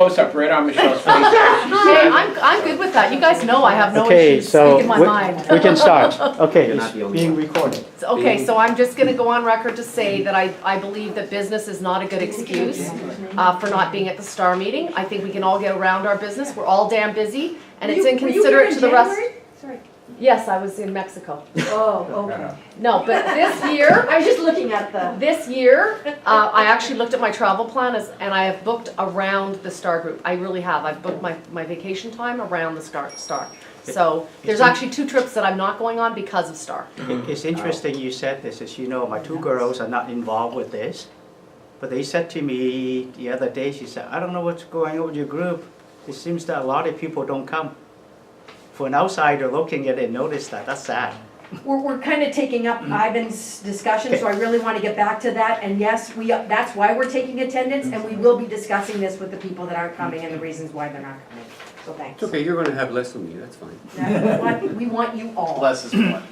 Close up right on Michelle's face. Hey, I'm good with that. You guys know I have no Okay, issues so speaking my mind. we can start. Okay, You're it's not the only being one. recorded. Okay, so I'm just gonna go on record to say that I believe that business is not a good excuse for not being at the STAR meeting. I think we can all get around our business. We're all damn busy, and it's inconsiderate to the rest. Sorry. Yes, I was in Mexico. Oh, okay. No, but this year, I was just looking at the. this year, I actually looked at my travel plan and I have booked around the STAR group. I really have. I've booked my vacation time around the STAR. So there's actually 2 trips that I'm not going on because of STAR. It's interesting you said this, as you know, my 2 girls are not involved with this. But they said to me the other day, she said, I don't know what's going on with your group. It seems that a lot of people don't come. For an outsider looking at it, notice that. That's sad. We're kind of taking up Ivan's discussion, so I really want to get back to that. And yes, that's why we're taking attendance, and we will be discussing this with the people that aren't coming and the reasons why they're not coming. So thanks. It's okay, you're gonna have less of me, that's fine. We want you all. Less is more.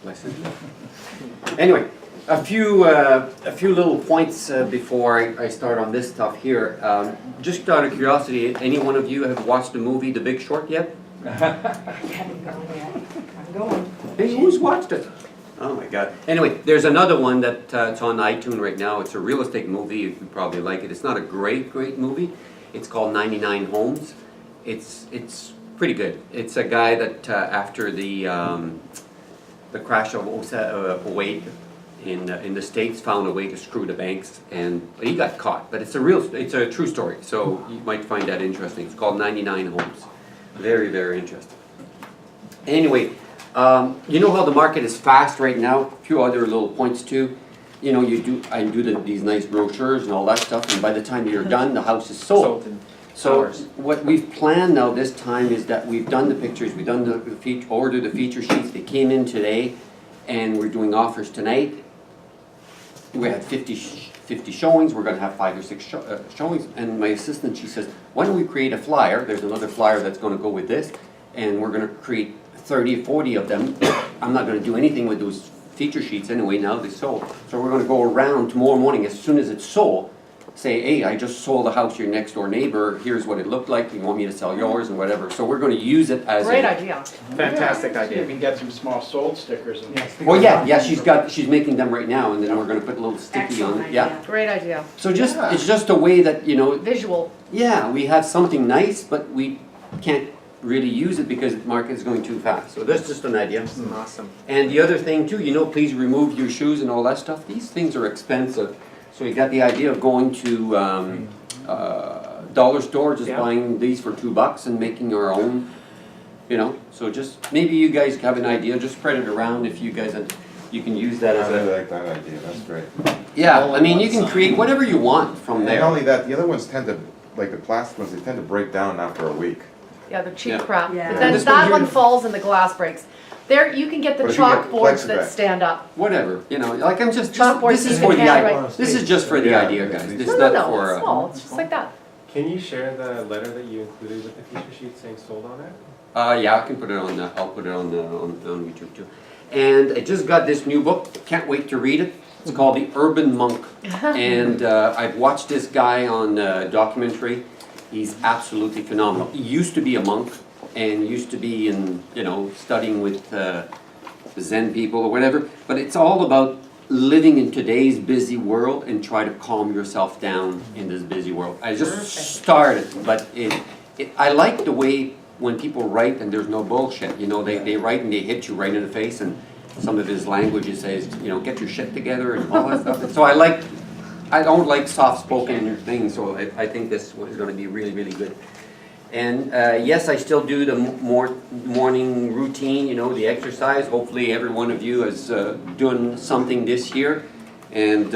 Less is more. Anyway, a few little points before I start on this stuff here. Just out of curiosity, any one of you have watched the movie The Big Short yet? I haven't gone yet. I'm going. Hey, who's watched it? Oh my God. Anyway, there's another one that it's on iTunes right now. It's a real estate movie. You probably like it. It's not a great movie. It's called 99 Homes. It's pretty good. It's a guy that after the crash of 08 in the States found a way to screw the banks, and he got caught. But it's a true story. So you might find that interesting. It's called 99 Homes. Very, very interesting. Anyway, you know how the market is fast right now? A few other little points too. You know, I do these nice brochures and all that stuff, and by the time you're done, the house is sold. So what we've planned now this time is that we've done the pictures, we've done ordered the feature sheets. They came in today, and we're doing offers tonight. We had 50 showings. We're going to have 5 or 6 showings. And my assistant, she says, why don't we create a flyer? There's another flyer that's going to go with this, and we're going to create 30 or 40 of them. I'm not going to do anything with those feature sheets anyway, now they're sold. So we're going to go around tomorrow morning as soon as it's sold, say, hey, I just sold a house to your next door neighbor, here's what it looked like, you want me to sell yours and whatever. So we're going to use it as Great idea. Fantastic idea. You can get some small sold stickers. Well, yeah, she's making them right now, and then we're going to put a little sticky on it. Yeah. Great idea. So it's just a way that, you know, Visual. yeah, we have something nice, but we can't really use it because the market is going too fast. So that's just an idea. Awesome. And the other thing too, you know, please remove your shoes and all that stuff. These things are expensive. So we got the idea of going to dollar store, just buying these for $2 and making our own, you know. So just, maybe you guys have an idea, just spread it around if you guys, you can use that as I a... really like that idea, that's great. Yeah, I mean, you can create whatever you want from And there. not only that, the other ones tend to, like the plastic ones, they tend to break down after a week. Yeah, the cheap Yeah. crap. Yeah. But then This that one one here- falls and the glass breaks. There, you can get the But if you get chalkboards that Plexiglass. stand up. Whatever, you know, like I'm just Chalkboard this is so you for the can idea. handwrite. This is just for the Yeah. idea, guys. This No, is no, not no, for... it's small, it's just like that. Can you share the letter that you included with the feature sheet saying sold on it? Yeah, I can put it on. I'll put it on YouTube too. And I just got this new book. Can't wait to read it. It's called The Urban Monk, and I've watched this guy on documentary. He's absolutely phenomenal. He used to be a monk, and used to be in, you know, studying with Zen people or whatever. But it's all about living in today's busy world and try to calm yourself down in this busy world. I just started, but I like the way when people write and there's no bullshit. You know, they write and they hit you right in the face, and some of his language says, you know, get your shit together and all that stuff. So I don't like soft-spoken things, so I think this one is going to be really, really good. And yes, I still do the morning routine, you know, the exercise. Hopefully every one of you is doing something this year. And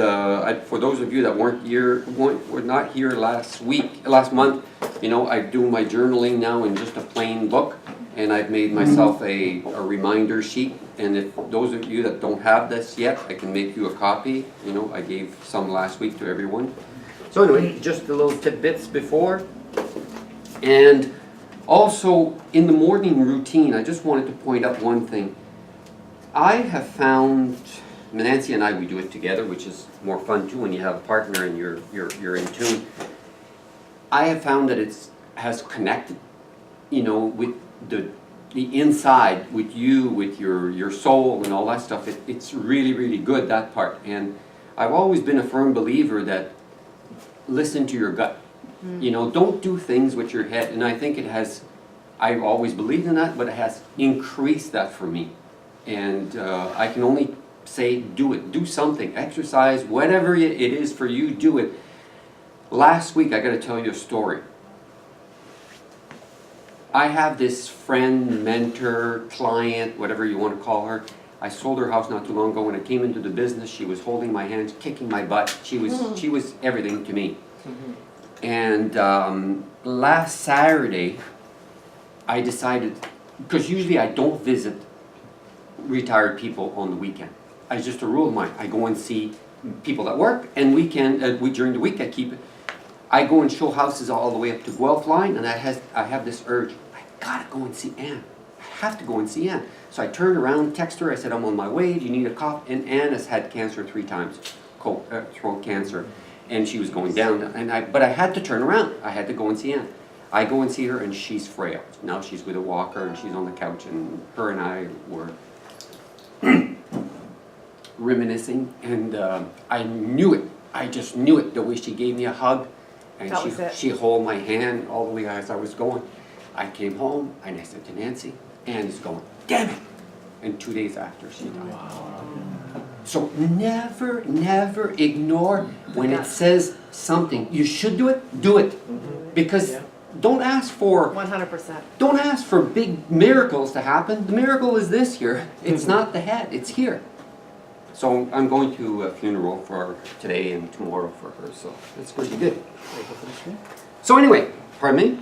for those of you that were not here last month, you know, I do my journaling now in just a plain book. And I've made myself a reminder sheet. And if those of you that don't have this yet, I can make you a copy. You know, I gave some last week to everyone. So anyway, just the little tidbits before. And also, in the morning routine, I just wanted to point out one thing. I have found, Nancy and I, we do it together, which is more fun too when you have a partner and you're in tune. I have found that has connected, you know, with the inside, with you, with your soul and all that stuff. It's really, really good, that part. And I've always been a firm believer that listen to your gut. You know, don't do things with your head. And I think I've always believed in that, but it has increased that for me. And I can only say do it. Do something. Exercise, whatever it is for you, do it. Last week, I got to tell you a story. I have this friend, mentor, client, whatever you want to call her. I sold her house not too long ago. When I came into the business, she was holding my hands, kicking my butt. She was everything to me. And last Saturday, I decided, because usually I don't visit retired people on the weekend. It's just a rule of mine. I go and see people that work, and during the week I go and show houses all the way up to Guelph line, and I have this urge. I gotta go and see Anne. I have to go and see Anne. So I turned around, text her. I said, I'm on my way. Do you need a coffee? And Anne has had cancer 3 times, throat cancer, and she was going down. But I had to turn around. I had to go and see Anne. I go and see her, and she's frail. Now she's with a walker, and she's on the couch, and her and I were reminiscing, and I knew it. I just knew it. The way she gave me a hug, and That was it. she held my hand all the way as I was going. I came home, and I said to Nancy, Anne's going, damn it! And 2 days after, she died. So never, never ignore when it says something. You should do it, do it. Because don't ask for 100%. don't ask for big miracles to happen. The miracle is this here. It's not the head, it's here. So I'm going to a funeral for her today and tomorrow for her, so that's going to be good. So anyway, pardon me? You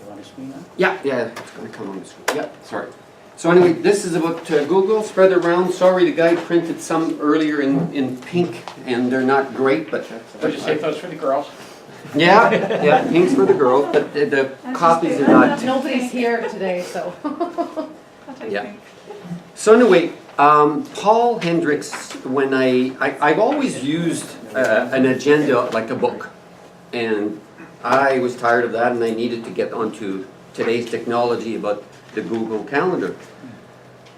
want to screen that? Yeah, it's going to come on the screen. Yeah, sorry. So anyway, this is about Google, spread it around. Sorry, the guy printed some earlier in pink, and they're not great, but... Would you save those for the girls? Yeah, pink's for the girls, but the copies are not... Nobody's here today, so. Yeah. So anyway, Paul Hendricks, when I've always used an agenda like a book, and I was tired of that, and I needed to get onto today's technology about the Google Calendar.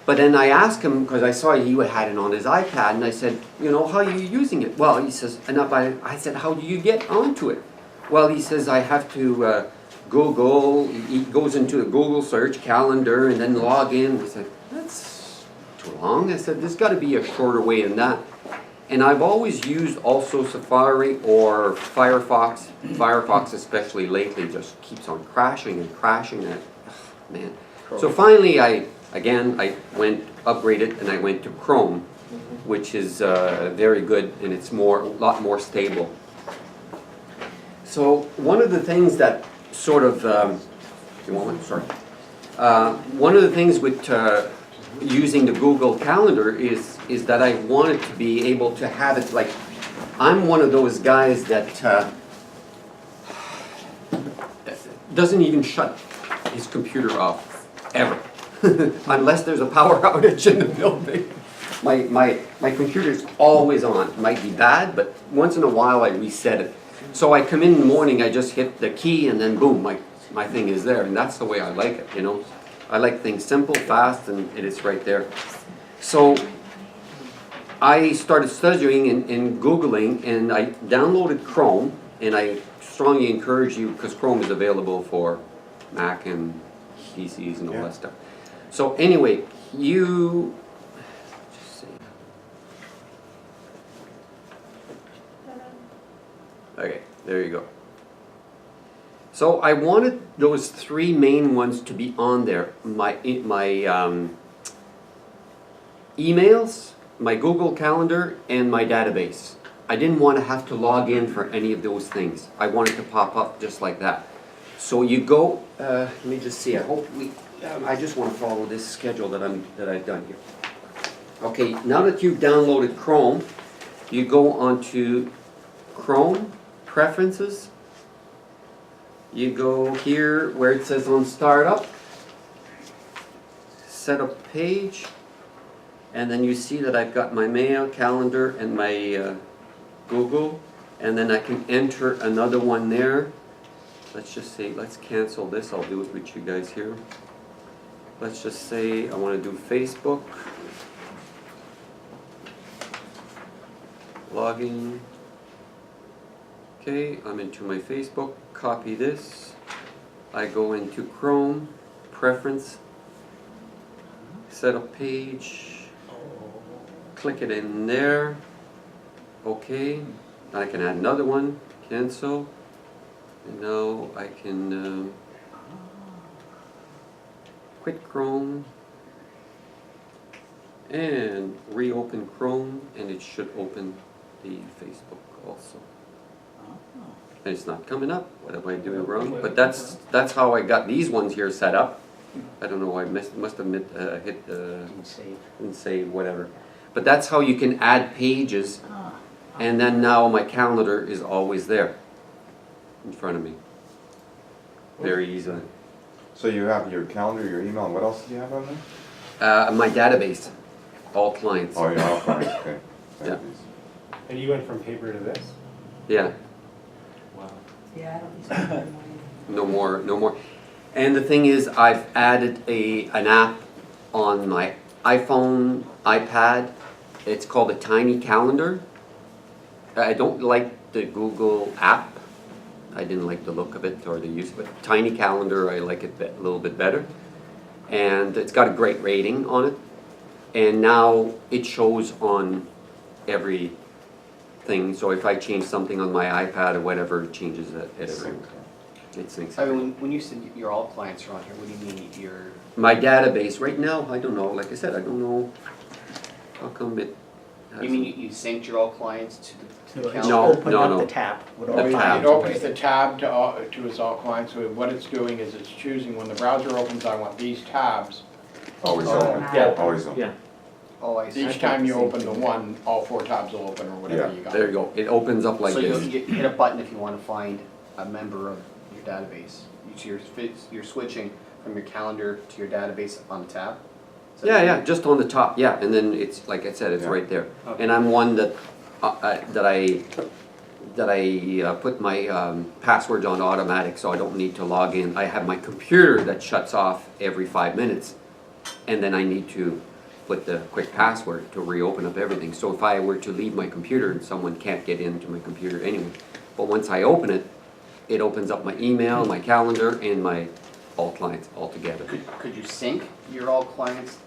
But then I asked him, because I saw he had it on his iPad, and I said, you know, how are you using it? Well, he says, and I said, how do you get onto it? Well, he says, I have to Google, he goes into a Google search, calendar, and then log in. I said, that's too long. I said, there's got to be a shorter way than that. And I've always used also Safari or Firefox. Firefox, especially lately, just keeps on crashing and crashing. And man. So finally, I upgraded, and I went to Chrome, which is very good, and it's a lot more stable. So one of the things that sort of, one of the things with using the Google Calendar is that I wanted to be able to have it like, I'm one of those guys that doesn't even shut his computer off, ever. Unless there's a power outage in the building. My computer's always on. It might be bad, but once in a while I reset it. So I come in the morning, I just hit the key, and then boom, my thing is there. And that's the way I like it, you know. I like things simple, fast, and it's right there. So I started studying and Googling, and I downloaded Chrome, and I strongly encourage you, because Chrome is available for Mac and PCs and all that stuff. So anyway, just see. Okay, there you go. So I wanted those 3 main ones to be on there. My emails, my Google Calendar, and my database. I didn't want to have to log in for any of those things. I wanted to pop up just like that. So you go, let me just see, I just want to follow this schedule that I've done here. Okay, now that you've downloaded Chrome, you go onto Chrome, Preferences. You go here where it says on Startup, Set Up Page, and then you see that I've got my mail, calendar, and my Google, and then I can enter another one there. let's just say, let's cancel this, I'll do it with you guys here. Let's just say I want to do Facebook. Login. Okay, I'm into my Facebook, copy this. I go into Chrome, preference, set up page, click it in there. Okay, I can add another one, cancel. And now I can quit Chrome and reopen Chrome, and it should open the Facebook also. And it's not coming up. What am I doing wrong? But that's how I got these ones here set up. I don't know. I must have hit and save whatever. But that's how you can add pages, and then now my calendar is always there in front of me. Very easily. So you have your calendar, your email, and what else do you have on there? My database, all clients. Oh, you're all fine, okay. Yeah. And you went from paper to this? Yeah. Wow. Yeah, I don't think so anymore. No more, no more. And the thing is, I've added an app on my iPhone, iPad. It's called a Tiny Calendar. I don't like the Google app. I didn't like the look of it or the use of it. Tiny Calendar, I like it a little bit better. And it's got a great rating on it. And now it shows on every thing. So if I change something on my iPad or whatever, it changes it everywhere. It syncs. I mean, when you said your all clients are on here, what do you mean your? My database, right now, I don't know, like I said, I don't know how come it has. You mean you synced your all clients to the No, calendar? No, open no, up no. the tab. with all The the tab. It opens the tab to its all clients, so what it's doing is it's choosing, when the browser opens, I want these tabs. Always Oh, on, yeah. always on. Yeah. Oh, I see. Each time you open the one, all 4 tabs will open, or whatever Yeah. you got. There you go, it opens up like So this. you hit a button if you want to find a member of your database. You're switching from your calendar to your database on the tab? Is that Yeah, what you yeah, mean? just on the top, yeah, and then it's, like I said, it's Yeah. right there. Okay. And I'm one that I put my passwords on automatic, so I don't need to log in. I have my computer that shuts off every 5 minutes, and then I need to put the quick password to reopen up everything. So if I were to leave my computer, someone can't get into my computer anyway. But once I open it, it opens up my email, my calendar, and my all clients all together. Could you sync your all clients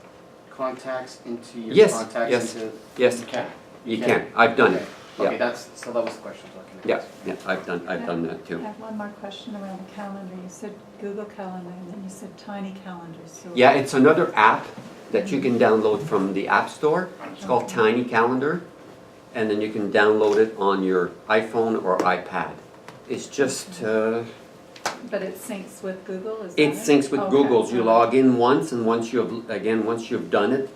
contacts into your Yes, contacts yes. into? Yes, You can. you can, I've done it, Okay. Okay, yeah. so that was the question I was looking Yeah, at. yeah, I've done that I too. have one more question around the calendar. You said Google Calendar, and then you said Tiny Calendar, so. Yeah, it's another app that you can download from the App Store. It's called Tiny Calendar, and then you can download it on your iPhone or iPad. It's just, But it syncs with Google, is that it syncs with Okay. Google's. You log in once, and once you've done it,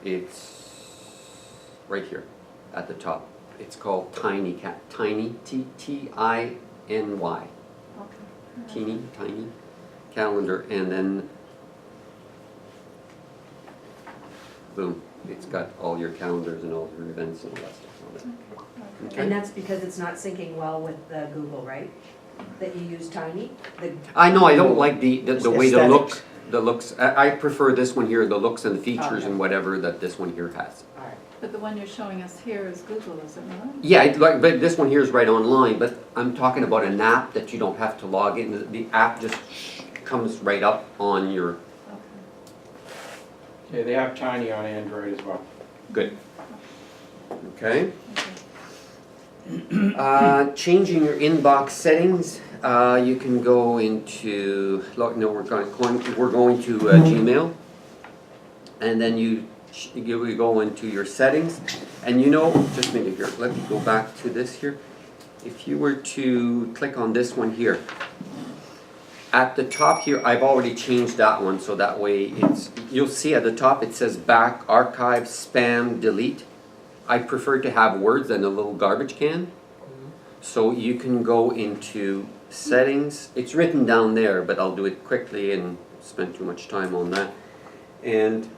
it's right here at the top. It's called Tiny, T-I-N-Y, Okay. tiny calendar, and then boom, it's got all your calendars and all your events and all that stuff on it. And Okay. that's because it's not syncing well with Google, right? That you use Tiny? I know, I don't like the way Aesthetics. the looks, I prefer this one here, the looks and the features Okay. and whatever that this one here has. All right. But the one you're showing us here is Google, is it not? Yeah, but this one here is right online, but I'm talking about an app that you don't have to log in. The app just comes right up on your, Okay. Yeah, they have Tiny on Android as well. good. Okay. Okay. Changing your inbox settings, you can go into, no, we're going to Gmail. And then you go into your settings. And you know, just a minute here, let me go back to this here. If you were to click on this one here, at the top here, I've already changed that one, so that way you'll see at the top it says back, archive, spam, delete. I prefer to have words than a little garbage can. So you can go into settings. It's written down there, but I'll do it quickly and spend too much time on that. And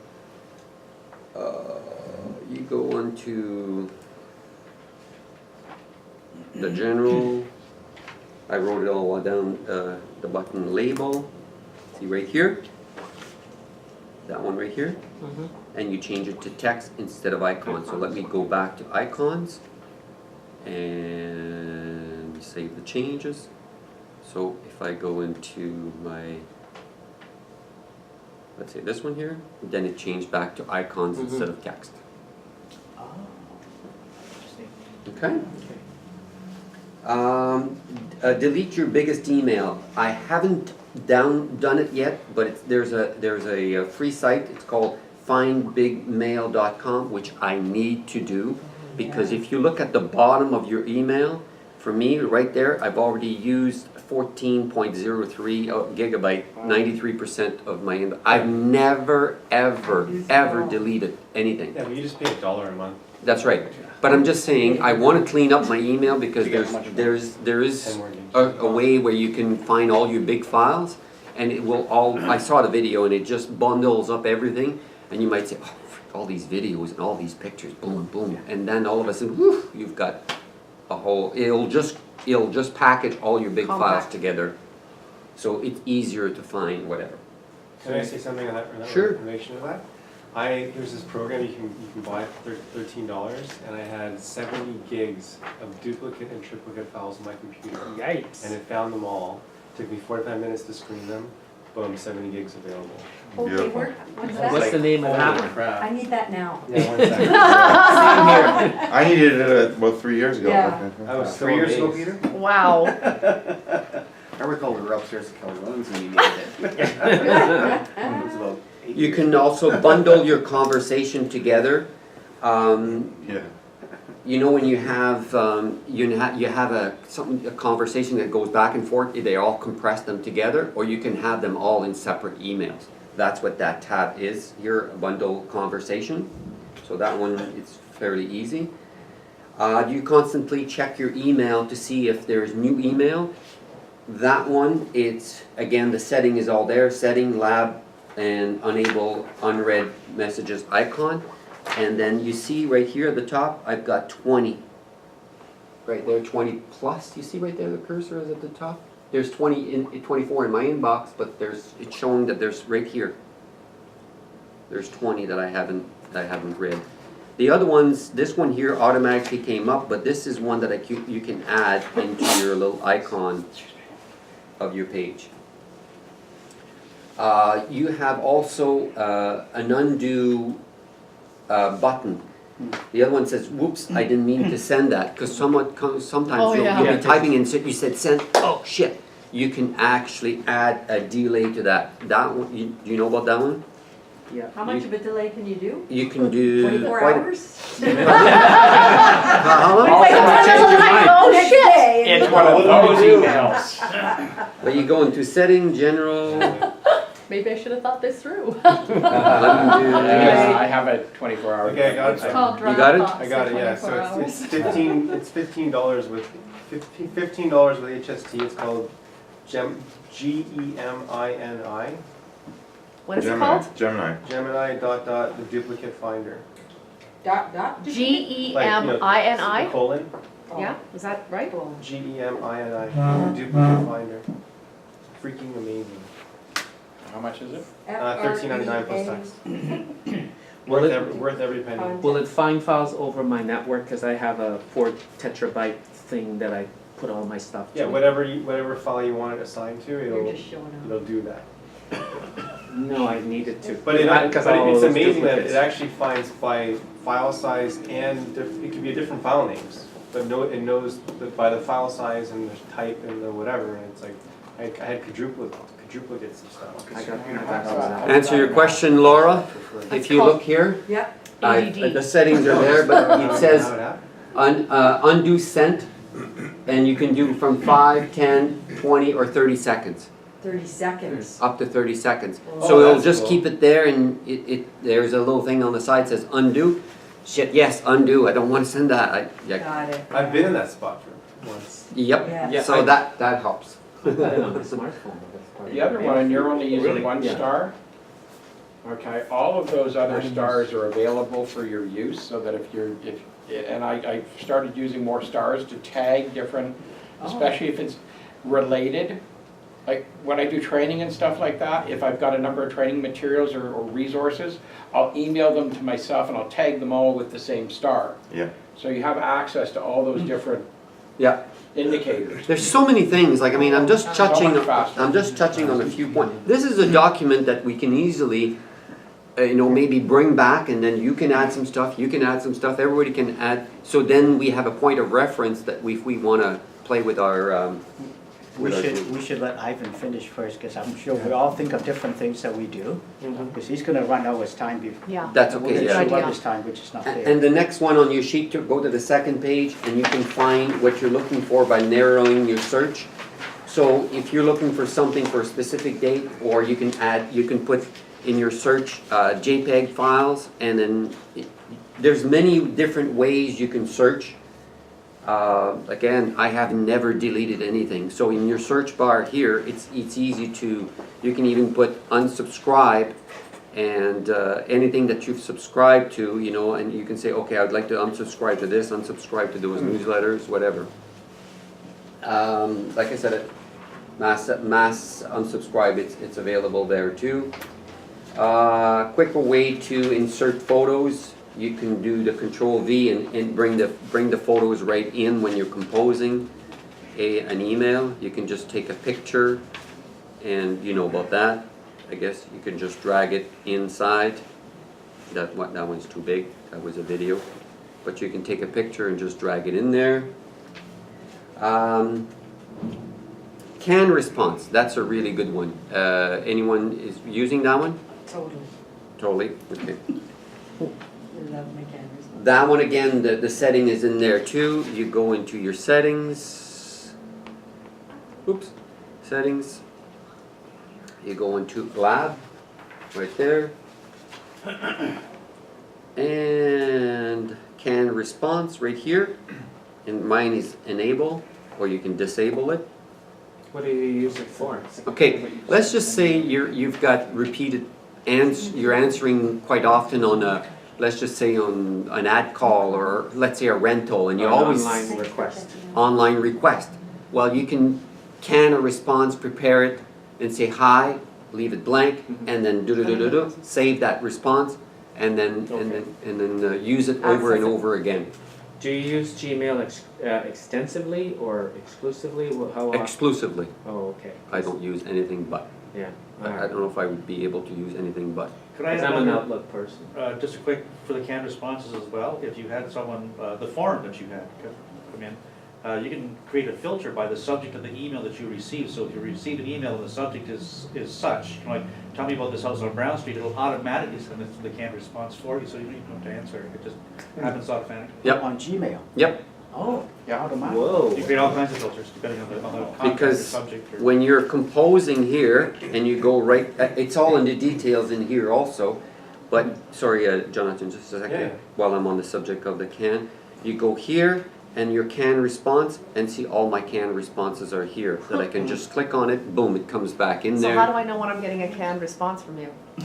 you go on to the general, I wrote it all down, the button label, see right here? That one right here? And you change it to text instead of icons. So let me go back to icons and save the changes. So if I go into my, let's say this one here, then it changed back to icons instead of text. Oh, interesting. Okay? Delete your biggest email. I haven't done it yet, but there's a free site. It's called findbigmail.com, which I need to do, because if you look at the bottom of your email, for me right there, I've already used 14.03 gigabyte, 93% of my email. I've never ever deleted anything. Yeah, but you just pay $1 a month. That's right. But I'm just saying, I want to clean up my email because there is 10 more gigs. a way where you can find all your big files, and it will all, I saw the video and it just bundles up everything, and you might say, oh, all these videos and all these pictures, boom, boom, and then all of a sudden, whew, you've got a whole, it'll just package all your big files Compact. together, so it's easier to find whatever. Can I say something on that, or Sure. information of that? There's this program you can buy for $13, and I had 70 gigs of duplicate and triplicate files on my computer. Yikes. And it found them all. Took me 45 minutes to screen them. Boom, 70 gigs available. Okay, Beautiful. what's What's that? the name of that one? I need that now. Yeah, 1 second. I needed it about 3 years ago. Yeah. I was so 3 years ago, amazed. Peter? Wow. I recall we were upstairs at Kelly Williams when you needed it. It was about 8 You years can ago. also bundle your conversation together. Yeah. You know when you have a conversation that goes back and forth, they all compress them together, or you can have them all in separate emails. That's what that tab is here, bundle conversation. So that one is fairly easy. You constantly check your email to see if there's new email. That one, it's again the setting is all there, setting, lab, and enable unread messages icon. And then you see right here at the top, I've got 20. Right there, 20 plus. You see right there, the cursor is at the top. There's 24 in my inbox, but it's showing that there's right here. There's 20 that I haven't read. The other ones, this one here automatically came up, but this is one that you can add into your little icon of your page. You have also an undo button. The other one says, whoops, I didn't mean to send that, because sometimes Oh, yeah. you'll be typing and you said send, oh shit. You can actually add a delay to that. That one, do you know about that one? Yeah. How much of a delay can you do? You can do 24 quite hours? How long? Like, oh Next shit! day. It's one of those emails. But you go into setting, general, Maybe I should have thought this through. undo. I have a 24-hour. Okay, I got it. It's called You got it? Dropbox I got for it, yeah, 24 so it's hours. $15 with $15 with HST. It's called Gemini. What is it Gemini. called? Gemini. Gemini the duplicate finder. Dot. Like, you Gemini? know, colon, Yeah, is that right? Gemini, duplicate finder. Freaking amazing. How much is it? $13.99 plus tax. Will it- Worth every penny. Will it find files over my network? Because I have a 4 terabyte thing that I put all my stuff to. Yeah, whatever file you want it assigned to, You're just showing it'll up. do that. No, I needed to. But it's all those amazing that duplicates. it actually finds by file size and it could be different file names. But it knows by the file size and the type and the whatever, and it's like, I had quadruplicates and stuff. I got that. Answer your question, Laura. If you look here, Yep. ADD. the settings are there, but it says How it happened? undo sent, and you can do from 5, 10, 20, or 30 seconds. 30 seconds. Up to 30 seconds. Oh, So it'll that's just cool. keep it there, and there's a little thing on the side that says undo. Shit, yes, undo. I don't want to send that. Got it. I've been in that spot for once. Yep. Yeah. So that helps. I got it on my smartphone. but that's part of The other it. one, you're only using Really? one Yeah. star? Okay, all of those other stars are available for your use, so that if and I started using more stars to tag different, especially if it's related. Like when I do training and stuff like that, if I've got a number of training materials or resources, I'll email them to myself and I'll tag them all with the same star. Yeah. So you have access to all those different Yeah. indicators. There's so many things, like, I mean, I'm just touching, much faster. I'm just touching on a few points. This is a document that we can easily, you know, maybe bring back, and then you can add some stuff, you can add some stuff, everybody can add, so then we have a point of reference that if we wanna play with our, We should let Ivan finish first, because I'm sure we all think of different things that we do, because he's gonna run out of his time before. Yeah. that's We're okay, gonna yeah. show up idea. his time, which is not fair. And the next one on your sheet, go to the second page, and you can find what you're looking for by narrowing your search. So if you're looking for something for a specific date, or you can add, you can put in your search JPEG files, and then there's many different ways you can search. Again, I have never deleted anything, so in your search bar here, it's easy to, you can even put unsubscribe, and anything that you've subscribed to, you know, and you can say, okay, I'd like to unsubscribe to this, unsubscribe to those newsletters, whatever. Like I said, mass unsubscribe, it's available there too. Quicker way to insert photos. You can do the Control V and bring the photos right in when you're composing an email. You can just take a picture, and you know about that. I guess you can just drag it inside. That one's too big. That was a video, but you can take a picture and just drag it in there. Can response. That's a really good one. Anyone is using that one? Totally. Totally. Okay. I love my cameras. That one again, the setting is in there too. You go into your settings. Oops. Settings. You go into lab, right there. And can response right here. And mine is enable, or you can disable it. What do you use it for? Okay, let's just say you've got repeated you're answering quite often on a, let's just say on an ad call, or let's say a rental, and you An always online request. online request. Well, you can a response, prepare it, and say hi, leave it blank, and then do save that response, and then use it over and over again. Do you use Gmail extensively or exclusively? How often? Exclusively. Oh, okay. I don't use anything but. Yeah. I don't know if I would be able to use anything but. Could I Because add I'm an another, Outlook person. just a quick, for the canned responses as well, if you had someone, the form that you had come in, you can create a filter by the subject of the email that you received. So if you receive an email and the subject is such, like, tell me about this house on Brown Street, it'll automatically send it to the canned response for you, so you don't even have to answer. It just happens automatically. Yep. On Gmail. Yep. Oh, Yeah. automatic. Whoa. You create all kinds of filters depending on the content or Because subject. Or, when you're composing here and you go right, it's all in the details in here also, but, sorry, Jonathan, just a second, Yeah. while I'm on the subject of the can. You go here and your can response, and see all my can responses are here, that I can just click on it, boom, it comes back in So there. how do I know when I'm getting a canned response from you? You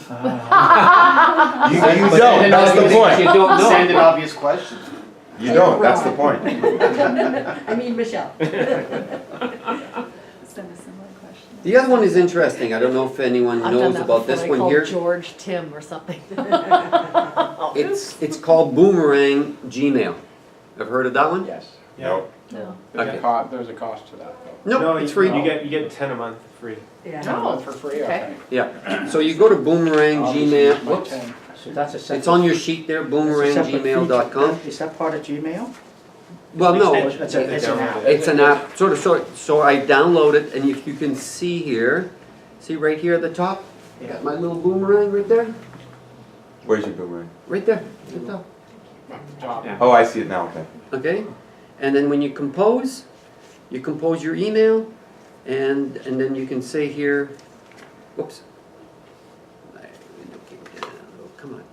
don't, that's the You point. don't know. Send an obvious question. You don't, that's the point. I mean, Michelle. Send a similar question. The other one is interesting, I don't know if anyone I've done knows that about before. this I one called here. George Tim or something. It's called Boomerang Gmail. Ever heard of that one? Yes. No. No. Okay. There's a cost to that though. Nope, No, it's free. You get 10 a month free. Yeah. 10 a month for free, okay. Yeah, so you go to Boomerang Gmail, My whoops, 10. So that's a separate. it's on your sheet there, boomeranggmail.com. Is that part of Gmail? Well, no, It's an app. it's an app, so I download it, and if you can see here, see right here at the top? I got my little boomerang right there, Where's your boomerang? right there, at the top. Top. Yeah. Oh, I see it now, okay. Okay, and then when you compose your email, and then you can say here, whoops. My window came down. Oh, come on.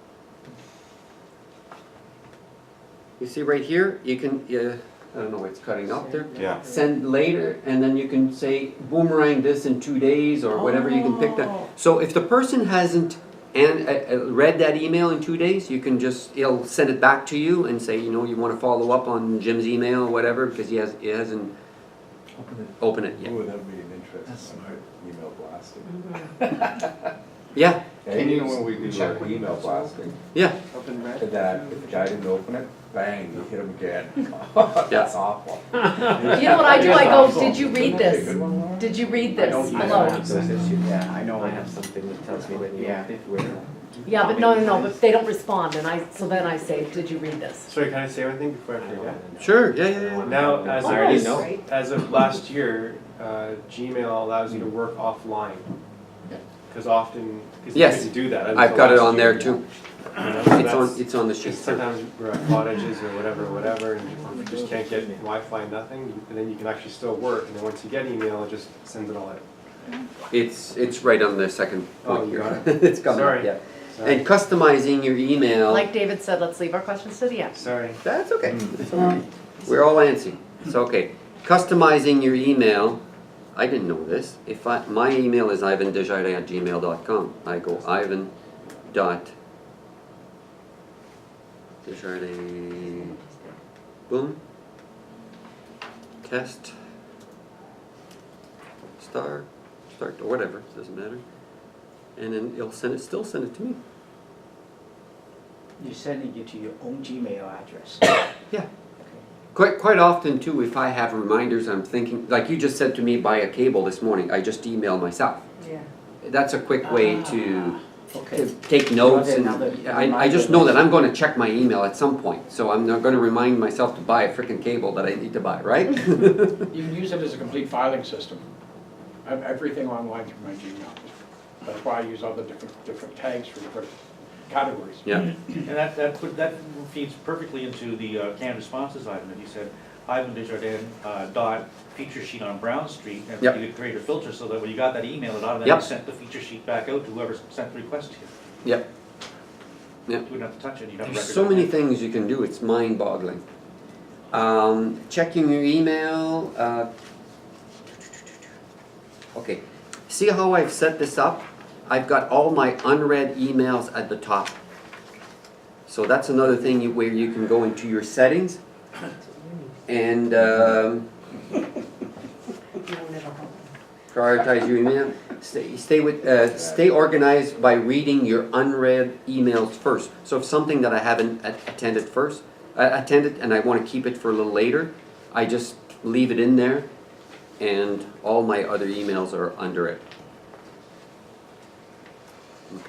You see right here, you can, I don't know what's cutting out there. Yeah. Send later, and then you can say boomerang this in 2 days, or whatever, you can pick that. So if the person hasn't and read that email in 2 days, you can just, it'll send it back to you and say, you know, you wanna follow up on Jim's email or whatever, because he hasn't opened it yet. Ooh, that'd be an interesting email blasting. Yeah, And even when we do check like email blasting, yeah, Open red? that if the guy didn't open it, bang, you hit him again. Yeah. That's awful. You know what I do? I go, did you read this? Did you read I this? don't use Hello? that. Yeah, I know. I have something that tells me when you Yeah. open it, where. Yeah, but no, but they don't respond, and so then I say, did you read this? Sorry, can I say one thing before I forget? sure, yeah. Now, as I already of, know. as of last year, Gmail allows you to work offline. Because often, because you Yes. couldn't do that. I've got it on there too. You know, so that's- It's on the sheet. Because sometimes we're at cottages or whatever, and you just can't get Wi-Fi, nothing, and then you can actually still work, and then once you get email, it just sends it all out. It's right on the second Oh, point you here. got It's coming up, Sorry. yeah. Sorry. And customizing your email. Like David said, let's leave our questions to the end. Sorry. That's okay. That's okay. We're all antsy. It's okay. Customizing your email. I didn't know this. My email is ivandesjardins@gmail.com. I go Ivan.Desjardins. Boom. Test. Start or whatever. Doesn't matter. And then it'll still send it to me. You're sending it to your own Gmail address. Yeah. Quite often too, if I have reminders, I'm thinking, like you just said to me by a cable this morning, I just email myself. Yeah. That's a quick way to Okay. take notes, and Another I just know that I'm gonna check my email at some point, so I'm not gonna remind myself to buy a frickin' cable that I need to buy, right? You can use it as a complete filing system. I have everything online through my Gmail. That's why I use all the different tags for different categories. Yeah, And that feeds perfectly into the canned responses item that you said, Yvan Desjardins, dot feature sheet on Brown Street, and Yep. you could create a filter so that when you got that email, it automatically Yep. sent the feature sheet back out to whoever sent the request to you. yep. You wouldn't have to touch it, you'd have a There's record. so on many it. things you can do, it's mind-boggling. Checking your email, okay. See how I've set this up? I've got all my unread emails at the top. So that's another thing where you can go into your settings and prioritize your email. Stay organized by reading your unread emails first. So if something that I haven't attended and I want to keep it for a little later, I just leave it in there, and all my other emails are under it.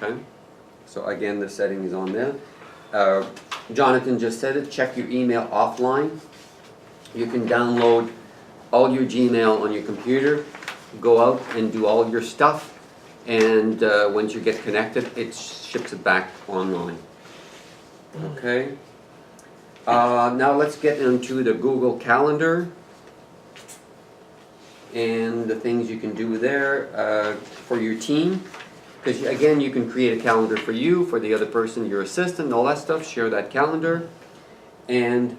Okay? So again, the setting is on there. Jonathan just said it, check your email offline. You can download all your Gmail on your computer, go out and do all your stuff, and once you get connected, it ships it back online. Okay? Now let's get into the Google Calendar and the things you can do there for your team. Because again, you can create a calendar for you, for the other person, your assistant, all that stuff, share that calendar. And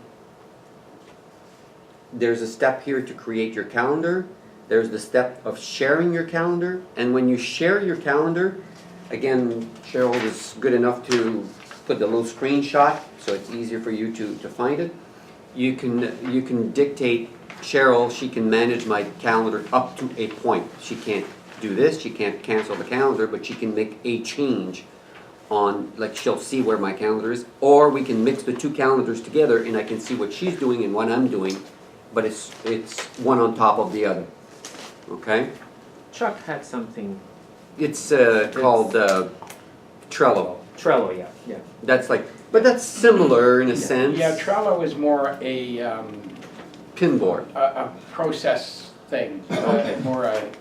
there's a step here to create your calendar. There's the step of sharing your calendar. And when you share your calendar, again, Cheryl is good enough to put the little screenshot so it's easier for you to find it. You can dictate, Cheryl, she can manage my calendar up to a point. She can't do this, she can't cancel the calendar, but she can make a change on, like she'll see where my calendar is, or we can mix the two calendars together and I can see what she's doing and what I'm doing, but it's one on top of the other, okay? Chuck had something, It's called Trello. Trello, yeah. That's like, but that's similar in a sense. Yeah, Trello is more a Pinboard. a process thing, more a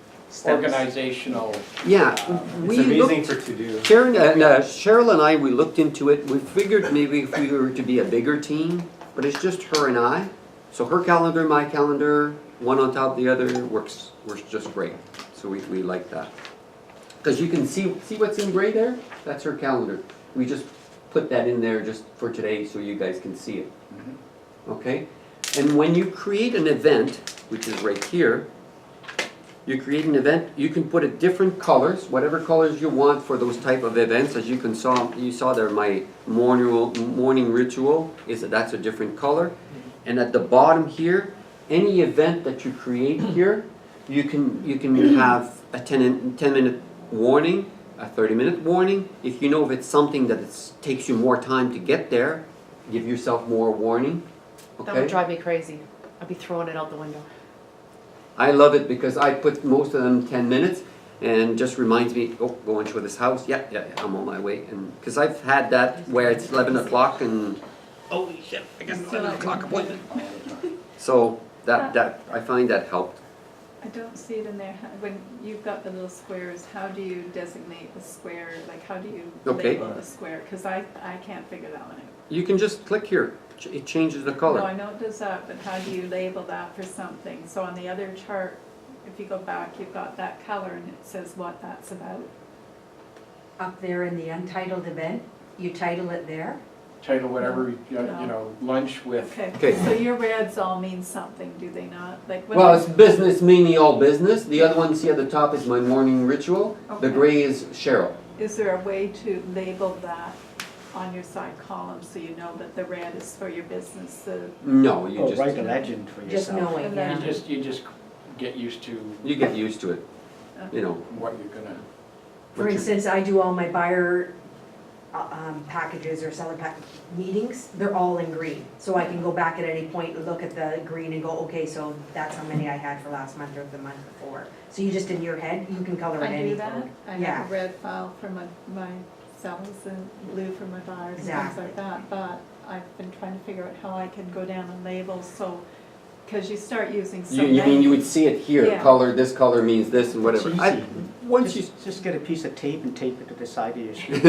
organizational. Yeah, we It's amazing looked, for to-do. Cheryl and I, we looked into it. We figured maybe if we were to be a bigger team, but it's just her and I. So her calendar, my calendar, one on top of the other works just great. So we like that. Because you can see what's in gray there? That's her calendar. We just put that in there just for today so you guys can see it. Okay? And when you create an event, which is right here, You create an event, you can put it different colors, whatever colors you want for those type of events. As you saw there, my morning ritual that's a different color. And at the bottom here, any event that you create here, you can have a 10-minute warning, a 30-minute warning. If you know if it's something that takes you more time to get there, give yourself more warning. That would Okay? drive me crazy. I'd be throwing it out the window. I love it because I put most of them 10 minutes and just reminds me, oh, go into this house. Yeah, I'm on my way. And because I've had that where it's 11 o'clock and holy shit, I got an 11 o'clock appointment. So that I find that helped. I don't see it in there. When you've got the little squares, how do you designate the square? Like, how do you Okay. label the square? Because I can't figure that one out. You can just click here. It changes the No, color. I know it does that, but how do you label that for something? So on the other chart, if you go back, you've got that color and it says what that's about. Up there in the untitled event, you title it there. Title whatever, you No. know, lunch with, Okay, Okay. so your reds all mean something, do they not? Like when Well, I- it's business, mainly all business. The other one, see at the top, is my morning ritual. The Okay. gray is Cheryl. Is there a way to label that on your side column so you know that the red is for your business, the, No, you Oh, just, write a legend for Just yourself. knowing, And yeah. then- you just get used to you get used to it, you know. what you're gonna, For instance, I do all my buyer packages or seller pack meetings, they're all in green. So I can go back at any point, look at the green and go, okay, so that's how many I had for last month or the month before. So you just in your head, you can color it I any do color. that. I Yeah. have a red file for my sellers and blue for my buyers and things Exactly. like that. But I've been trying to figure out how I can go down and label, so, because you start using so You mean you many. would see it here, Yeah. color, this color means this and whatever. It's I- easy. Once you, Just get a piece of tape and tape it to the side of your screen.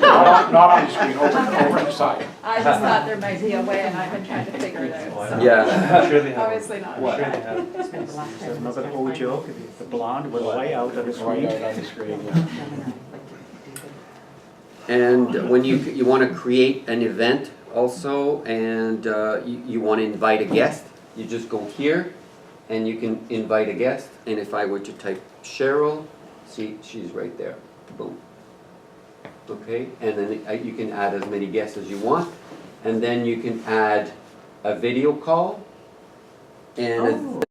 not on the screen, over the side. I just thought there might be a way and I've been trying to figure it out, so. yeah. I'm sure they have. Obviously not. I'm sure they have. Spent the last There's time another trying to old find joke, the blonde with white out of the It's right screen. out on the screen, yeah. No, like to do And when you want to create an event also, and you want to invite a guest, you just go here, and you can invite a guest. And if I were to type Cheryl, see, she's right there. Boom. Okay, and then you can add as many guests as you want, and then you can add a video call and a Oh.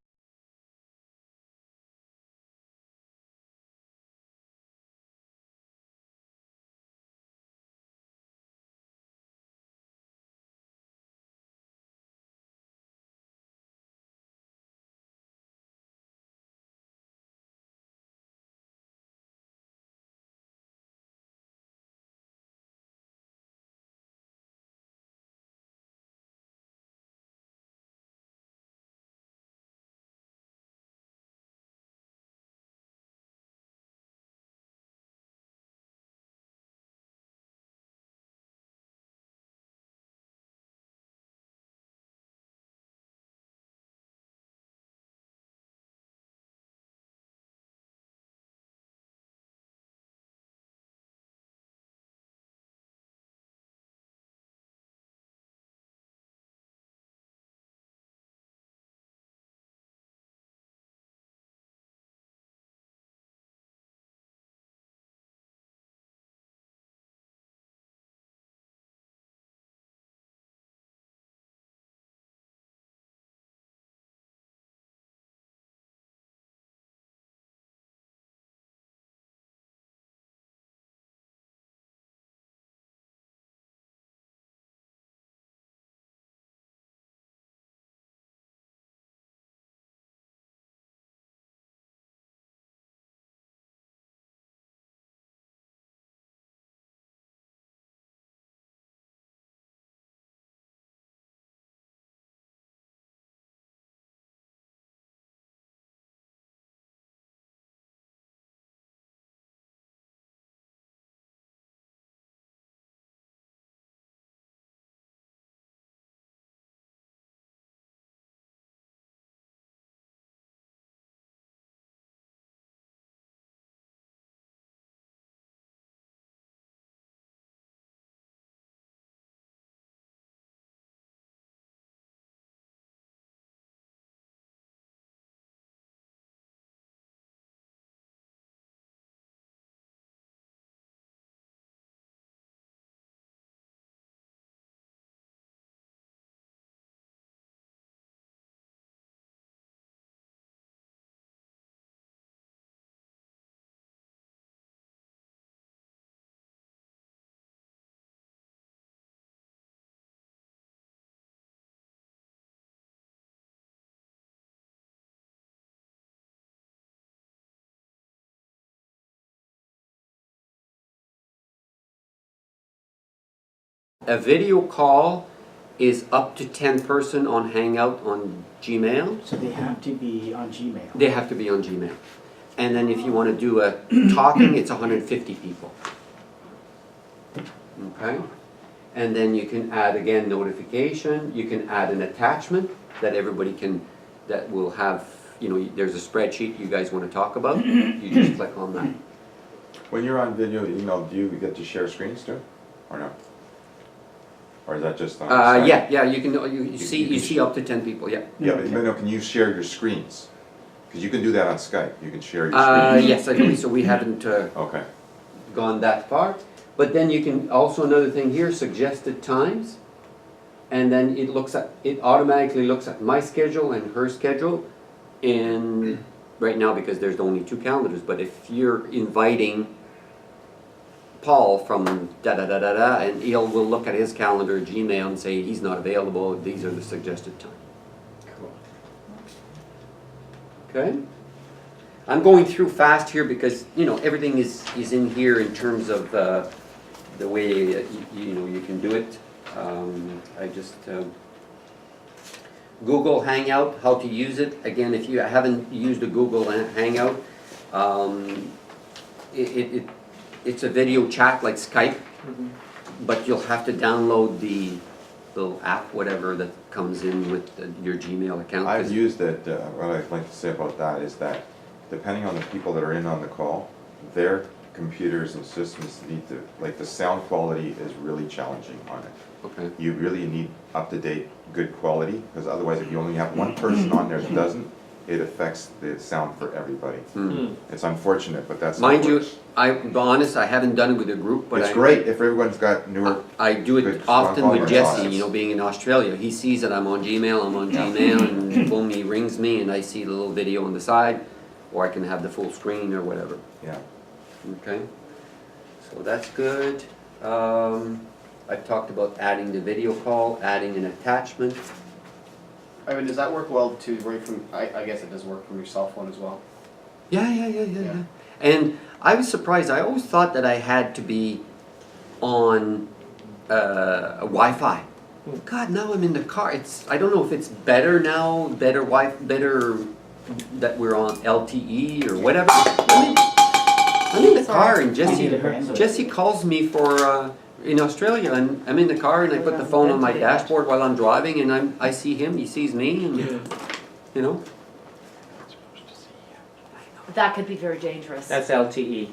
A video call is up to 10 person on Hangout on Gmail. So they have to be on Gmail. They have to be on Gmail. And then if you want to do a talking, it's 150 people. Okay? And then you can add, again, notification. You can add an attachment that everybody can, that will have, you know, there's a spreadsheet you guys want to talk about. You just click on that. When you're on video email, do you get to share screens too, or no? Or is that just on? Skype? Yeah, you can, you see up to 10 people, yeah. Yeah, but no, can you share your screens? Because you can do that on Skype, you can share your screens. Yes, I believe so. We haven't Okay, gone that far. But then you can, also another thing here, suggested times. And then it automatically looks at my schedule and her schedule in, right now because there's only 2 calendars. But if you're inviting Paul from da-da-da-da-da, and will look at his calendar, Gmail, and say he's not available, these are the suggested times. Okay? I'm going through fast here because, you know, everything is in here in terms of the way, you know, you can do it. I just, Google Hangout, how to use it. Again, if you haven't used a Google Hangout, it's a video chat like Skype, but you'll have to download the little app, whatever, that comes in with your Gmail account. I've used it, what I'd like to say about that is that depending on the people that are in on the call, their computers and systems need to, like the sound quality is really challenging on it. Okay. You really need up-to-date, good quality, because otherwise if you only have one person on there that doesn't, it affects the sound for everybody. It's unfortunate, but that's how it Mind you, works. I'm honest, I haven't done it with a group, but It's great if everyone's got newer. I do good, it strong often with quality Jesse, products. you know, being in Australia. He sees that I'm on Gmail, and boom, he rings me and I see the little video on the side, or I can have the full screen or whatever. Yeah. Okay, so that's good. I've talked about adding the video call, adding an attachment. Ivan, does that work well too, right from, I guess it does work from your cell phone as well? Yeah. And I was surprised, I always thought that I had to be on a Wi-Fi. God, now I'm in the car. I don't know if it's better now, better that we're on LTE or whatever. I'm in the car and Jesse calls me for, in Australia, and I'm in the car and I put the phone on my dashboard while I'm driving and I see him, he sees me, and you know. That could be very dangerous. That's LTE.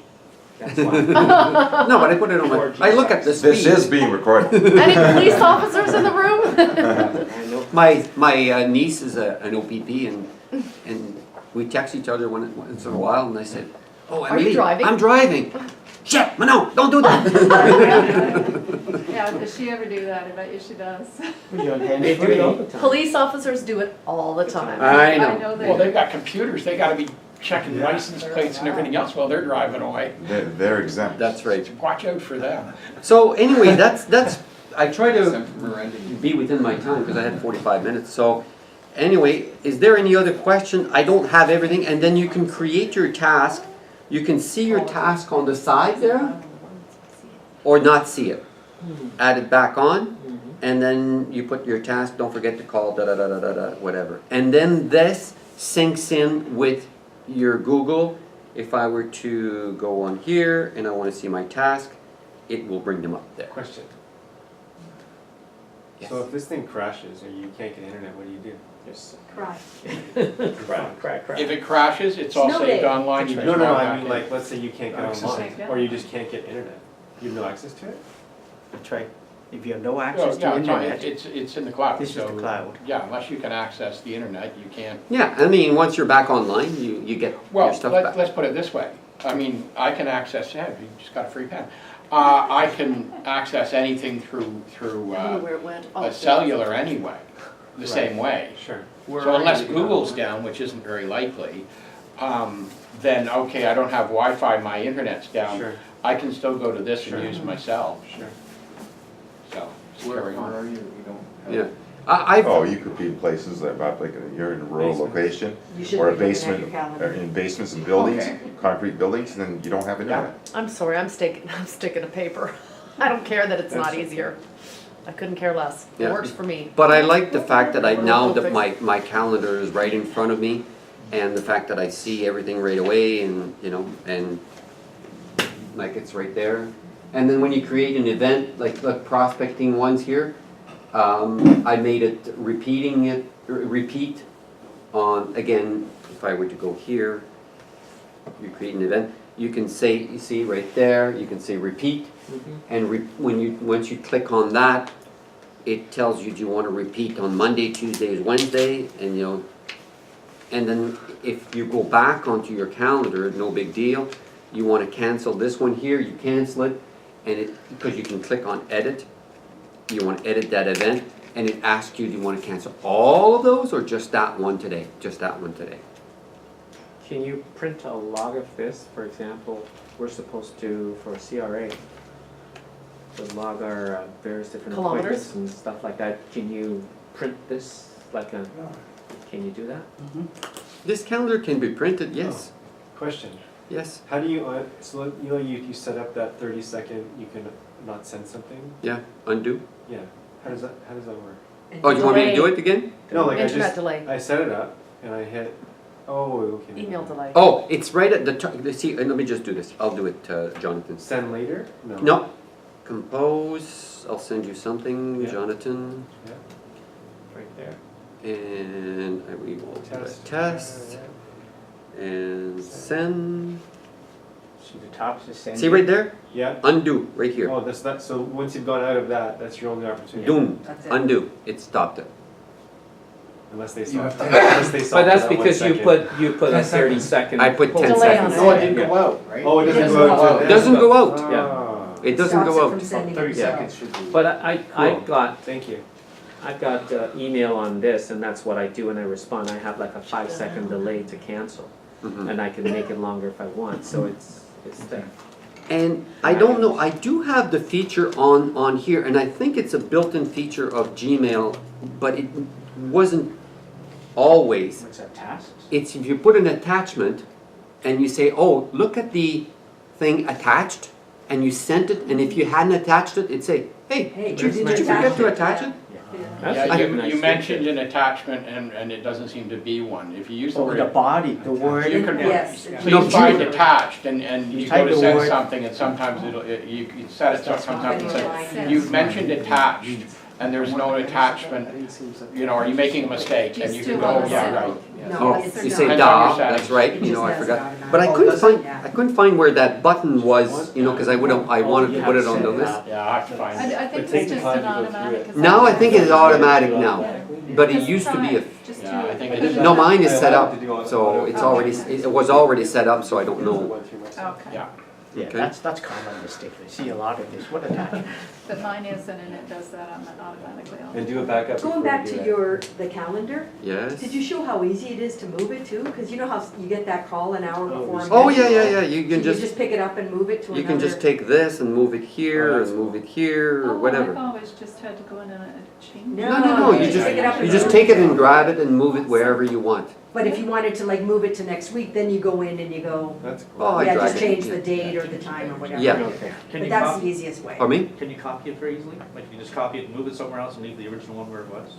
That's why. No, but I put it on my, I look at the speed. This is being recorded. Any police officers in the room? I know. My niece is an OPP and we text each other once in a while and I said, oh, Are you Emily, driving? I'm driving. Shit, no, don't do that. Yeah, does she ever do that? I bet you she does. They do it all the time. Police officers do it all the time. I know. they Well, do. they've got computers, they gotta be checking license plates and everything else while they're driving away. They're exempt. That's right. Watch out for them. So anyway, that's, I try to be within my time because I had 45 minutes. So anyway, is there any other question? I don't have everything, and then you can create your task. You can see your task on the side there, or not see it. Add it back on, and then you put your task, don't forget to call, da-da-da-da-da-da, whatever. And then this syncs in with your Google. If I were to go on here and I want to see my task, it will bring them up there. Question. Yes. So if this thing crashes or you can't get internet, what do you do? Cry. Crack. If it crashes, it's all Snow saved day. online. You No, just no, log I back mean in. like, let's say you can't get Access online, it. or you just can't get internet. You have no access to it? That's right. If you have no Well, access yeah, to no, internet, it's in the cloud. this is the so, cloud. Yeah, unless you can access the internet, you can't. Yeah, I mean, once you're back online, you get your Well, stuff back. let's put it this way. I mean, I can access, yeah, you just got a free pen. I can access anything through I don't know where it went. Oh, a cellular anyway, the same way. Sure. So unless Google's down, which isn't very likely, then okay, I don't have Wi-Fi, my internet's down. Sure. I can still go to this Sure. and use my cell, Sure. so just Where carry on. are you? You don't have. Yeah. I've, Oh, you could be in places that about like you're in a rural Basement. location, You should or a be looking at basement, your or calendar. in basements and buildings, Okay. concrete buildings, and then you don't have internet. I'm sorry, I'm sticking to paper. I don't care that it's not That's- easier. I couldn't care less. It Yeah. works for me. But I like the fact that now that my calendar is right in front of me, and the fact that I see everything right away, and, you know, and like it's right there. And then when you create an event, like the prospecting ones here, I made it repeat on, again, if I were to go here, you create an event, you can say, you see right there, you can say repeat, and once you click on that, it tells you, do you want to repeat on Monday, Tuesday, Wednesday, and you know, and then if you go back onto your calendar, no big deal, you want to cancel this one here, you cancel it, and because you can click on edit, you want to edit that event, and it asks you, do you want to cancel all of those or just that one today? Just that one today. Can you print a log of this? For example, we're supposed to, for CRA, to log our various different Kilometers? appointments and stuff like that. Can you print this like a, can you do that? This calendar can be printed, yes, Question, yes, how do you, so you know, you set up that 30-second, you can not send something? yeah, undo. Yeah, how does that work? Oh, you want me to do it again? No, like I Internet just, delay, I set it up and I hit, oh, okay. email delay. Oh, it's right at the top, see, let me just do this, I'll do it, Jonathan. Send later? No, compose, I'll send you something, Yeah. Jonathan, Right there. and we will Test. test, and send. See the top is send. See right there? Yeah, Undo, right here. oh, that's not, so once you've gone out of that, that's your only opportunity. Doom, That's it. undo, it stopped it. Unless they stop, unless they stop But that's for that 1 because second. you put a 30-second. I put 10 Delay on seconds. it. No, it didn't go out, right? Oh, it doesn't doesn't go go out. out. It doesn't go out, Ah, it doesn't Stops go it from out. sending 30 it. seconds should be. But I've got Thank you. email on this, and that's what I do when I respond. I have like a 5-second delay to cancel, Mhm. and I can make it longer if I want. So it's there. And I don't know, I do have the feature on here, and I think it's a built-in feature of Gmail, but it wasn't always. What's that, tasks? It's if you put an attachment and you say, oh, look at the thing attached, and you sent it, and if you hadn't attached it, it'd say, hey, Hey, did you forget to attach it? That's Yeah, a you, nice you feature. mentioned an attachment and it doesn't seem to be one. If you use the Oh, the word, body, the word. you can, Yes. No, please find Gmail. attached and You you type go to the send word. something and sometimes you set it, so sometimes it says, you mentioned attached and there's no attachment, you know, are you making a mistake? And you Just can do go, one yeah, send. right. No, Oh, it's you not. say Depends on your da, that's settings. right, It you know, I just does it forgot. But I automatically. couldn't find, Yeah. I couldn't find where that button was, you know, because I wanted to put it on the list. Yeah, I have to find it. I think But take it's just time an to go through automatic. it. is Now I that think right? it's automatic now, Yeah. but it Just used to be a, try, just Yeah, to I think put it is. no, mine is I set allowed up, to do so it's Oh, already, okay. it was already set up, so I don't know. Went through myself. Okay, Yeah. Yeah, Okay. that's common mistake. I see a lot of this. What attachment? but mine isn't and it does that automatically. And do a backup before Going you back do to that. the calendar, Yes? did you show how easy it is to move it too? Because you know how you get that call an hour Oh, before. a Oh, meeting? yeah, you So can you just, just pick it up and move it to another. you can just take this and move it here Oh, that's and move it here or Oh, whatever. I've always just had to go in and change. No, you pick it up You and just move take it and grab it and move it wherever you want. But if you wanted to like move it to next week, then you go in and you go, That's Oh, cool. I yeah, drag just it. change the date or the time or whatever. Yeah. Okay. Can But you that's the copy, easiest way. Pardon me? can you copy it very easily? Like, you just copy it and move it somewhere else and leave the original one where it was?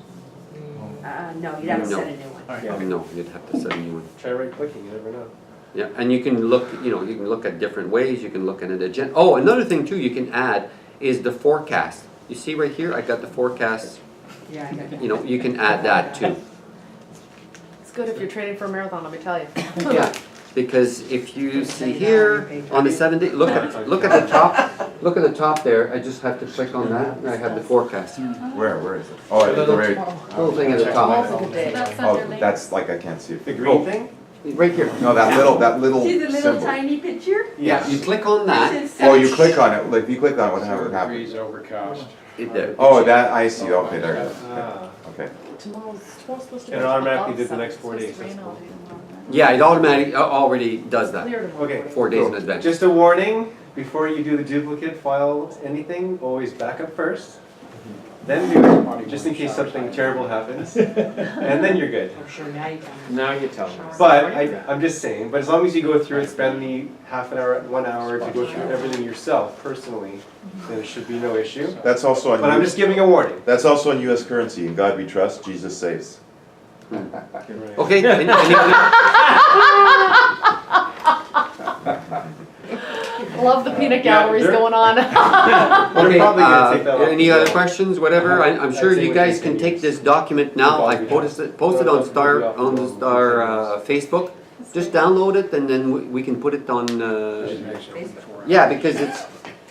No, you'd have to No. set a new one. Alright. Yeah. No, you'd have to set a new one. Try right clicking, you never know. Yeah, and you can look, you know, you can look at different ways, you can look at an agenda. Oh, another thing too you can add is the forecast. You see right here, I got the forecast, Yeah, I got that. you know, you can add that too. It's good if you're training for a marathon, let me tell you. Yeah, because if you see here, on the 7 day, look at the top there, I just have to click on that, and I have the forecast. Where is it? Oh, it's the very, Little thing at the top, Tomorrow's a good day. That's oh, under link. that's like, I can't see it. The green thing? right here. No, that little See the little symbol. tiny picture? Yeah, you click on that, This is Oh, so you click on it, like, if you click on it, what happens? Degrees overcast. there. Oh, that, I see, okay, there it is. Ah. Okay. Tomorrow's supposed to be. And it automatically did the above next 4 days. Supposed to rain That's all cool. day tomorrow. Yeah, it automatically, already does that, Clear tomorrow. Okay. 4 days in Cool. advance. Just a warning, before you do the duplicate file anything, always back up first. then do it, just in case something terrible happens, and then you're good. I'm sure now you can. Now you tell me. But I'm just saying, but as long as you go through it, spend the half an hour, 1 hour to go through everything yourself personally, then it should be no issue. That's also But I'm on, just giving a warning. that's also in US currency. In God we trust, Jesus saves. Okay, any other, Love the peanut Yeah, galleries they're- going on. They're okay, probably gonna take that off. any other questions, whatever? I'm sure I'd say you we guys can can take this document now, I posted on Star Facebook. Just download it and then we can put it on, yeah, because it's,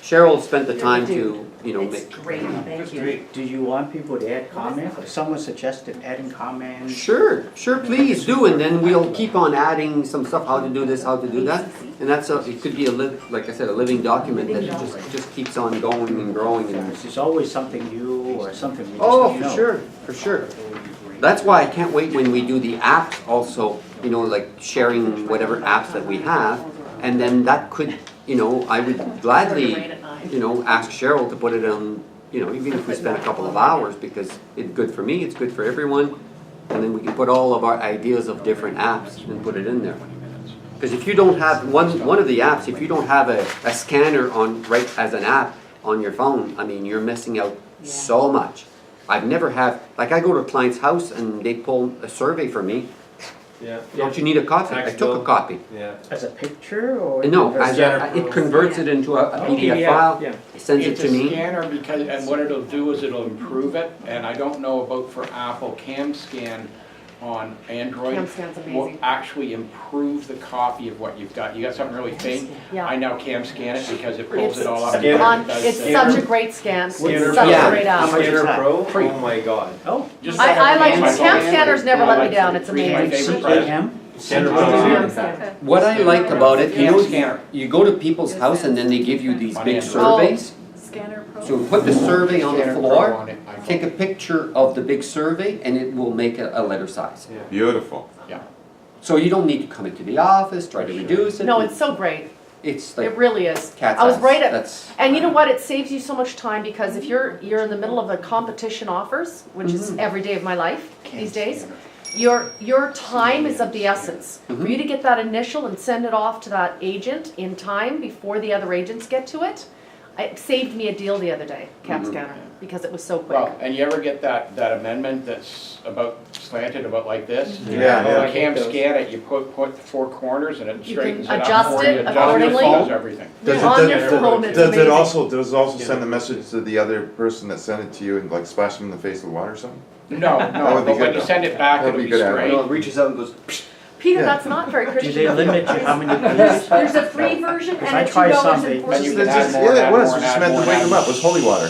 Cheryl spent the time to, you know, It's make. great, thank you. Do you want people to add comments? Someone suggested adding comments. Sure, please do, and then we'll keep on adding some stuff, how to do this, how to do that. And that's it could be like I said, a living document that just keeps on going and growing and. There's always something new or something we just Oh, don't know. for sure. That's why I can't wait when we do the apps also, you know, like sharing whatever apps that we have. And then that could, you know, I would gladly, you know, ask Cheryl to put it on, you know, even if we spend a couple of hours, because it's good for me, it's good for everyone. And then we can put all of our ideas of different apps and put it in there. Because if you don't have, one of the apps, if you don't have a scanner on, right as an app on your phone, I mean, you're missing out so much. I've never had, like I go to a client's house and they pull a survey for me. Yeah. Don't you need a copy? I took a copy. Yeah. As a picture or? No, Scanner. it converts it into a PDF file, Yeah. sends it It's to a me. scanner because, and what it'll do is it'll improve it, and I don't know about for Apple, CamScan on Android CamScan's will amazing. actually improve the copy of what you've got. You got something really faint? Yeah. I now CamScan it because it pulls it all up. Scanner. It's such a great scan. It's such Scanner. a Yeah. great How app. much is Scanner that? Pro, Free. oh my god. Oh, Just I like my it. phone. Cam scanners never let me down. It's Three of my amazing. favorite products. CAM? Scanner Cam Pro. scan. What I like about it, you know, Scanner. you go to people's house and then they give you these big Oh. surveys. Scanner Pro. So put the survey on the Scanner Pro floor, on it, iPhone. take a picture of the big survey, and it will make a letter size. Yeah. Beautiful. Yeah. So you don't need to come into the office, try to reduce it. No, it's so great. It's It like really is. cat's I was ass. right at, That's, and you know what? It saves you so much time because if you're in the middle of a competition offers, which is every day of my life these days, your time is of the essence. For you to get that initial and send it off to that agent in time before the other agents get to it, it saved me a deal the other day, Cap Scanner, because it was so quick. Well, and you ever get that amendment that's about slanted about like this? Yeah, Oh, yeah. I can't scan it, you put the four corners and it You can straightens it up adjust for it you, adjust accordingly. your phone, everything. Does On it, your does, phone, it's does it amazing. also send a message to the other person that sent it to you and like splash them in the face with water or something? No, would no, be but when good you though. send it back, That'd it'll be be good at it. straight. No, it reaches out and goes, Peter, Yeah. that's not very do Christian. they limit you how many There's, pages? there's a free version Because I and a tried $2 something. and And 14 you It's can just, add more, yeah, it add was, more, we just add meant more, to wake add them up, it was holy water.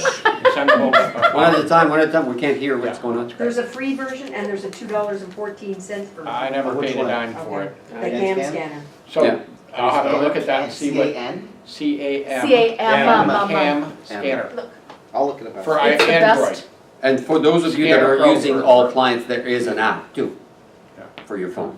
Send them over. one at a time, we can't hear what's going on. There's a free version and there's a $2.14 version. I never Which paid a one? dime for it. The cam scanner. Yeah. So I'll have to look at that and see what CAN? CAM. CAM. Cam scanner I'll look it up. for It's the Android. best. And for those of you that Scanner are Pro using for- all clients, there is an app too, Yeah. for your phone.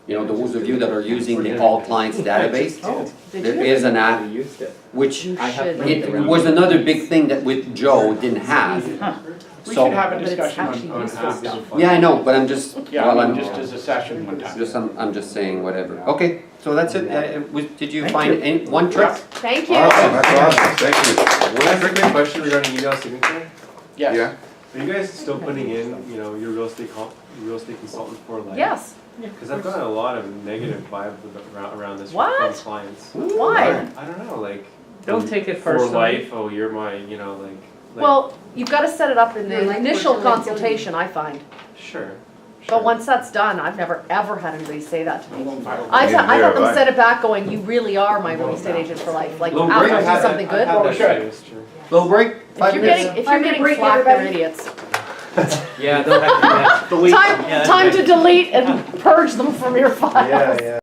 You know, those of you that are using the all clients database, Oh, did there you? is an app, I used it. which You I have should. played it around was with it. another big thing that with Joe didn't have. We So- should have a But it's discussion actually on useful apps. stuff. Yeah, I know, but I'm just, Yeah, well, I I'm mean, just as a session one time. I'm just saying whatever. Okay, so that's it. Did you Thank find you. any, one trick? Thank you. Awesome, that's awesome, thank you. Can I ask a question regarding email signature? Yes. Yeah, Are you guys still putting in, you know, your real estate consultant for life? Yes. Because I've gotten a lot of negative vibe around this from What? clients. Why? I don't know, like. Don't take it For personally. life, oh, you're my, you know, like. Well, you've got to set it up in Your the life initial works, your life consultation, I find. Sure. But once that's done, I've never ever had anybody say that to me. Neither I've had have them I. set it back going, you really are my real estate agent for life. Like, Little after break. I do something good. I've had that Should. experience, sure. Little break, If 5 you're minutes? getting, if you're 5 minute getting break, flack, they're everybody. idiots. Yeah, don't have to, yeah. Delete. Time to delete and purge them from your files. Yeah, yeah.